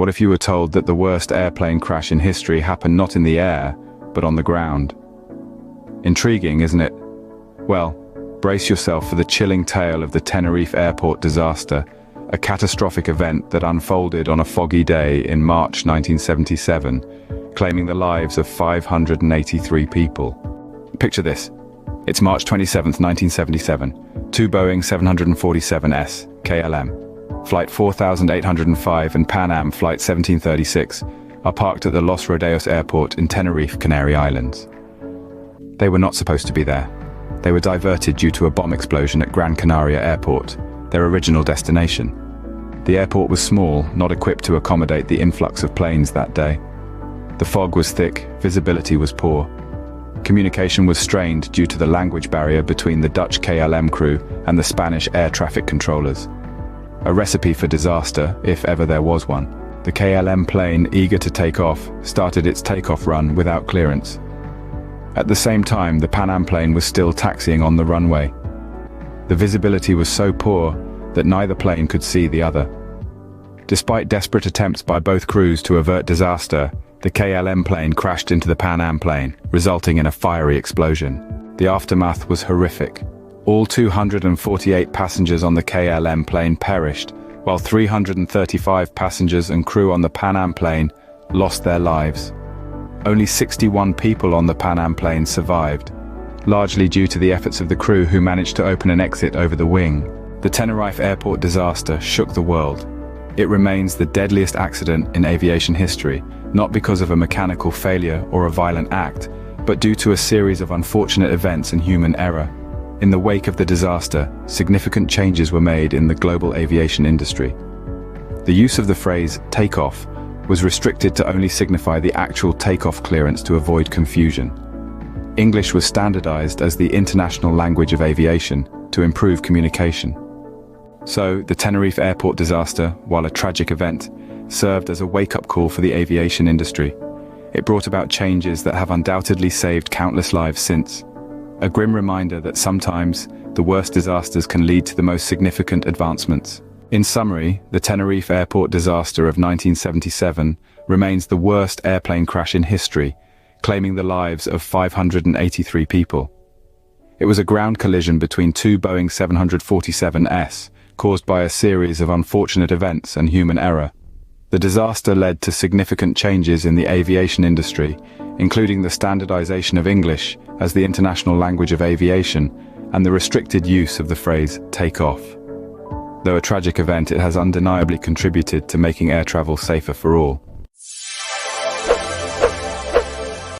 What if you were told that the worst airplane crash in history happened not in the air, but on the ground? Intriguing, isn't it? Well, brace yourself for the chilling tale of the Tenerife airport disaster, a catastrophic event that unfolded on a foggy day in March 1977, claiming the lives of 583 people. Picture this. It's March 27, 1977. Two Boeing 747s, KLM, Flight 4805 and Pan Am Flight 1736 are parked at the Los Rodeos Airport in Tenerife, Canary Islands. They were not supposed to be there. They were diverted due to a bomb explosion at Gran Canaria Airport, their original destination. The airport was small, not equipped to accommodate the influx of planes that day. The fog was thick, visibility was poor. Communication was strained due to the language barrier between the Dutch KLM crew and the Spanish air traffic controllers. A recipe for disaster, if ever there was one. The KLM plane, eager to take off, started its takeoff run without clearance. At the same time, the Pan Am plane was still taxiing on the runway. The visibility was so poor that neither plane could see the other. Despite desperate attempts by both crews to avert disaster, the KLM plane crashed into the Pan Am plane, resulting in a fiery explosion. The aftermath was horrific. All 248 passengers on the KLM plane perished, while 335 passengers and crew on the Pan Am plane lost their lives. Only 61 people on the Pan Am plane survived, largely due to the efforts of the crew who managed to open an exit over the wing. The Tenerife airport disaster shook the world. It remains the deadliest accident in aviation history, not because of a mechanical failure or a violent act, but due to a series of unfortunate events and human error. In the wake of the disaster, significant changes were made in the global aviation industry. The use of the phrase takeoff was restricted to only signify the actual takeoff clearance to avoid confusion. English was standardized as the international language of aviation to improve communication. So, the Tenerife airport disaster, while a tragic event, served as a wake-up call for the aviation industry. It brought about changes that have undoubtedly saved countless lives since. A grim reminder that sometimes the worst disasters can lead to the most significant advancements. In summary, the Tenerife airport disaster of 1977 remains the worst airplane crash in history, claiming the lives of 583 people. It was a ground collision between two Boeing 747s, caused by a series of unfortunate events and human error. The disaster led to significant changes in the aviation industry, including the standardization of English as the international language of aviation and the restricted use of the phrase takeoff. Though a tragic event, it has undeniably contributed to making air travel safer for all.